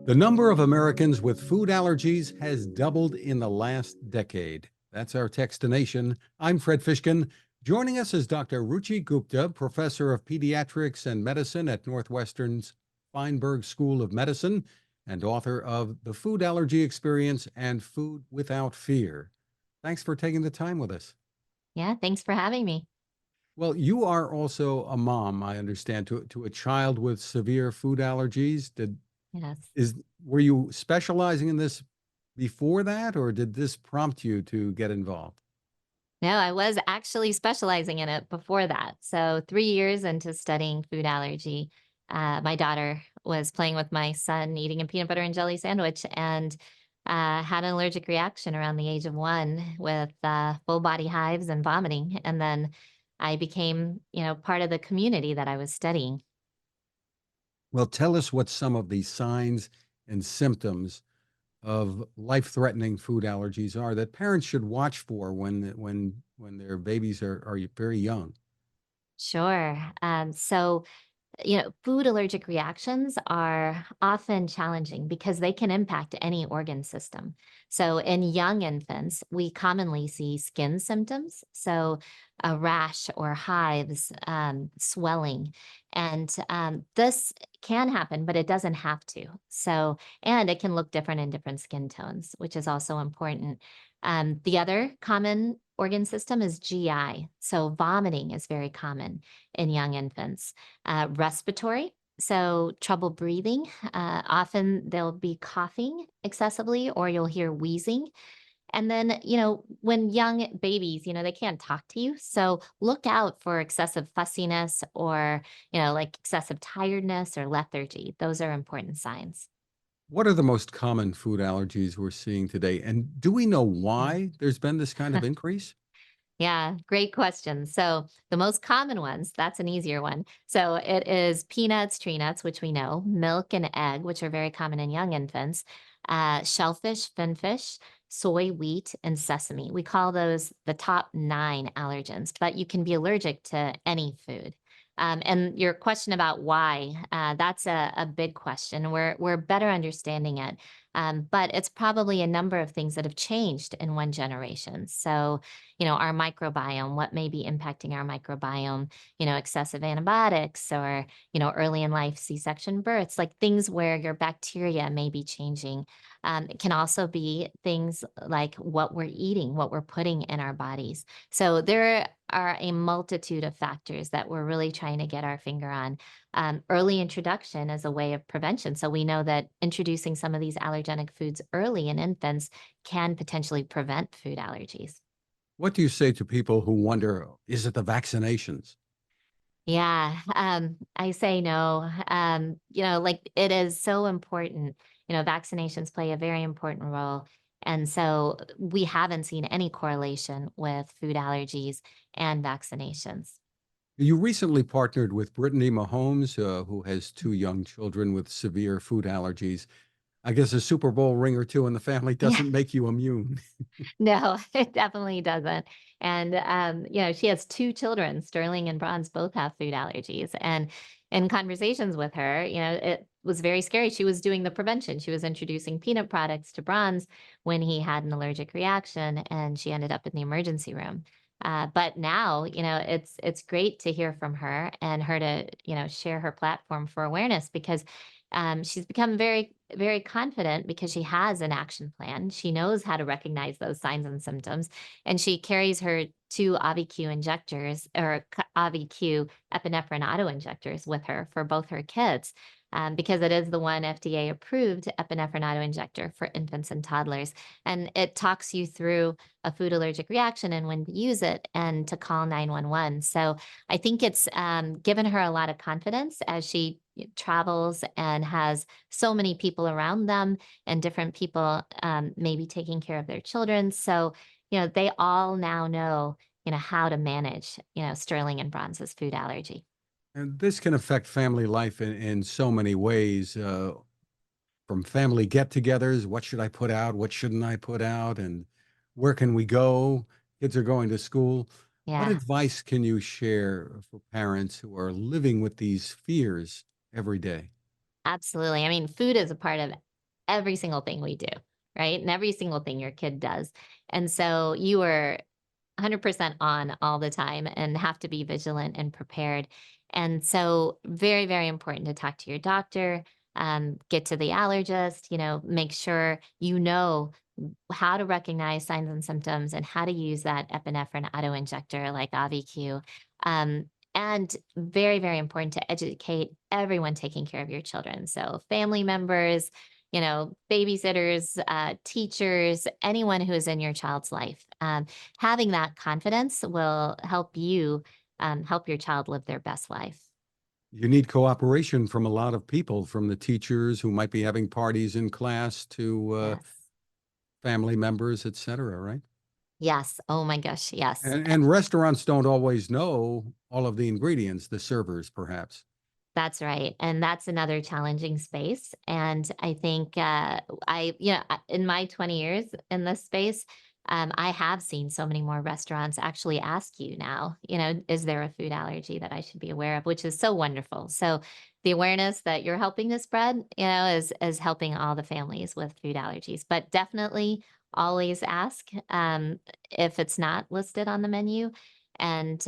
The number of Americans with food allergies has doubled in the last decade. That's our Techstination. I'm Fred Fishkin. Joining us is Dr. Ruchi Gupta, professor of pediatrics and medicine at Northwestern's Feinberg School of Medicine and author of The Food Allergy Experience and Food Without Fear. Thanks for taking the time with us. Yeah, thanks for having me. Well, you are also a mom, I understand, to a child with severe food allergies. Yes. Is Were you specializing in this before that, or did this prompt you to get involved? No, I was actually specializing in it before that. So 3 years into studying food allergy, my daughter was playing with my son, eating a peanut butter and jelly sandwich, and had an allergic reaction around the age of 1 with full body hives and vomiting. And then I became, part of the community that I was studying. Well, tell us what some of the signs and symptoms of life-threatening food allergies are that parents should watch for when their babies are very young. Sure. Food allergic reactions are often challenging because they can impact any organ system. So, in young infants, we commonly see skin symptoms, so a rash or hives, swelling. And this can happen, but it doesn't have to. And it can look different in different skin tones, which is also important. The other common organ system is GI. So, vomiting is very common in young infants. Respiratory, so trouble breathing. Often they'll be coughing excessively, or you'll hear wheezing. And then, when young babies, they can't talk to you. So look out for excessive fussiness or, like excessive tiredness or lethargy. Those are important signs. What are the most common food allergies we're seeing today, and do we know Yeah. why there's been this kind of increase? Yeah, great question. So, the most common ones, that's an easier one. So, it is peanuts, tree nuts, which we know, milk and egg, which are very common in young infants, shellfish, finfish, soy, wheat, and sesame. We call those the top 9 allergens, but you can be allergic to any food. And your question about why, that's a big question. We're better understanding it. But it's probably a number of things that have changed in one generation. So, our microbiome, what may be impacting our microbiome, excessive antibiotics or, early in life C-section births, like things where your bacteria may be changing. It can also be things like what we're eating, what we're putting in our bodies. So there are a multitude of factors that we're really trying to get our finger on. Early introduction is a way of prevention. So we know that introducing some of these allergenic foods early in infants can potentially prevent food allergies. What do you say to people who wonder, is it the vaccinations? Yeah, I say no. Like it is so important. Vaccinations play a very important role. And so we haven't seen any correlation with food allergies and vaccinations. You recently partnered with Brittany Mahomes, who has two young children with severe food allergies. I guess a Super Bowl ring or two in the family Yeah. doesn't make you immune. No, it definitely doesn't. And, she has 2 children, Sterling and Bronze both have food allergies, and in conversations with her, it was very scary. She was doing the prevention. She was introducing peanut products to Bronze when he had an allergic reaction, and she ended up in the emergency room. But now, it's great to hear from her and her to, share her platform for awareness because she's become very, very confident because she has an action plan. She knows how to recognize those signs and symptoms, and she carries her 2 AviQ injectors or AviQ epinephrine auto injectors with her for both her kids. Because it is the one FDA approved epinephrine auto injector for infants and toddlers. And it talks you through a food allergic reaction and when to use it and to call 911. So I think it's given her a lot of confidence as she travels and has so many people around them and different people maybe taking care of their children. So, they all now know, how to manage, Sterling and Bronze's food allergy. And this can affect family life in so many ways, from family get togethers. What should I put out? What shouldn't I put out? And where can we go? Kids are going to school. What Yeah. advice can you share for parents who are living with these fears every day? Absolutely. I mean, food is a part of every single thing we do, right? And every single thing your kid does. And so you are 100% on all the time and have to be vigilant and prepared. And so very, very important to talk to your doctor, get to the allergist, make sure you know how to recognize signs and symptoms and how to use that epinephrine auto-injector like AviQ. And very, very important to educate everyone taking care of your children. So family members, babysitters, teachers, anyone who is in your child's life. Having that confidence will help you help your child live their best life. You need cooperation from a lot of people, from the teachers who might be having parties in class to Yes. family members, et cetera, right? Yes. Oh my gosh. Yes. And restaurants don't always know all of the ingredients, the servers perhaps. That's right. And that's another challenging space. And I think in my 20 years in this space, I have seen so many more restaurants actually ask you now, is there a food allergy that I should be aware of, which is so wonderful. So the awareness that you're helping to spread, is helping all the families with food allergies. But definitely always ask if it's not listed on the menu. And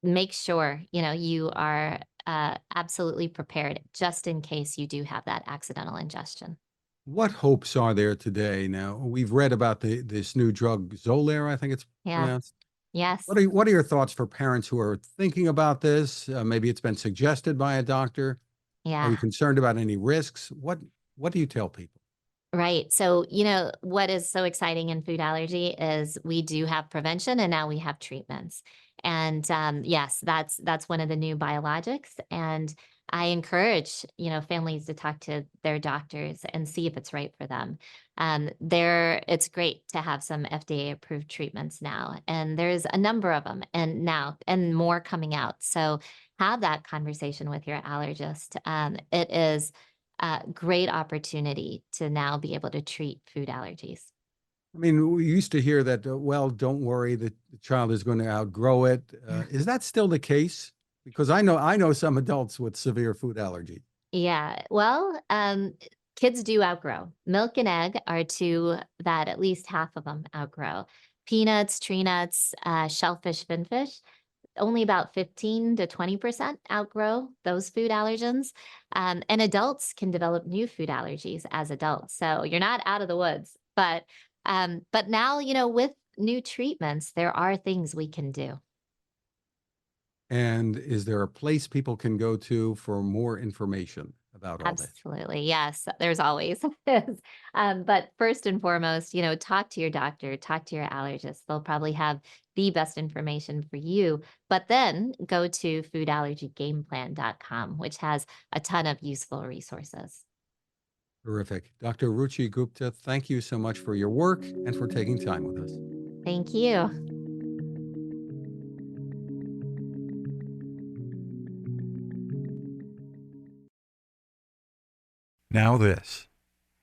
make sure, you are absolutely prepared just in case you do have that accidental ingestion. What hopes are there today? Now, we've read about this new drug Xolair, I think it's Yeah. pronounced. Yes. What are your thoughts for parents who are thinking about this? Maybe it's been suggested by a doctor. Are you Yeah. concerned about any risks? What do you tell people? Right. So, what is so exciting in food allergy is we do have prevention and now we have treatments. And yes, that's one of the new biologics. And I encourage, families to talk to their doctors and see if it's right for them. It's great to have some FDA approved treatments now, and there's a number of them, and more coming out. So have that conversation with your allergist. It is great opportunity to now be able to treat food allergies. I mean, we used to hear that, well, don't worry, the child is going to outgrow it. Is that still the case? Because I know some adults with severe food allergy. Yeah, well, kids do outgrow. Milk and egg are two that at least half of them outgrow. Peanuts, tree nuts, shellfish, finfish, only about 15 to 20% outgrow those food allergens. And adults can develop new food allergies as adults. So you're not out of the woods. But now, with new treatments, there are things we can do. And is there a place people can go to for more information about all this? Absolutely. Yes, there's always is. But first and foremost, talk to your doctor, talk to your allergist. They'll probably have the best information for you. But then go to foodallergygameplan.com, which has a ton of useful resources. Terrific. Dr. Ruchi Gupta, thank you so much for your work and for taking time with us. Thank you. Now this.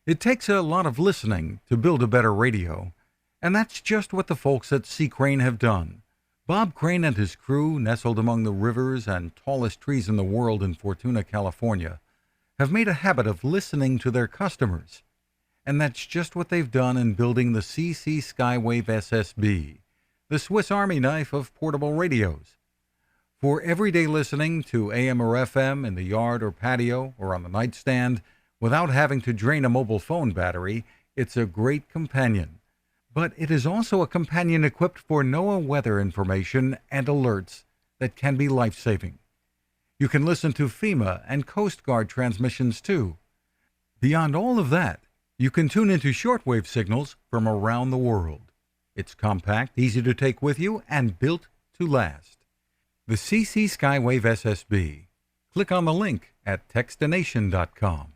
It takes a lot of listening to build a better radio, and that's just what the folks at C. Crane have done. Bob Crane and his crew, nestled among the rivers and tallest trees in the world in Fortuna, California, have made a habit of listening to their customers. And that's just what they've done in building the CC Skywave SSB, the Swiss Army knife of portable radios. For everyday listening to AM or FM in the yard or patio or on the nightstand, without having to drain a mobile phone battery, it's a great companion. But it is also a companion equipped for NOAA weather information and alerts that can be life-saving. You can listen to FEMA and Coast Guard transmissions too. Beyond all of that, you can tune into shortwave signals from around the world. It's compact, easy to take with you, and built to last. The CC Skywave SSB. Click on the link at Techstination.com.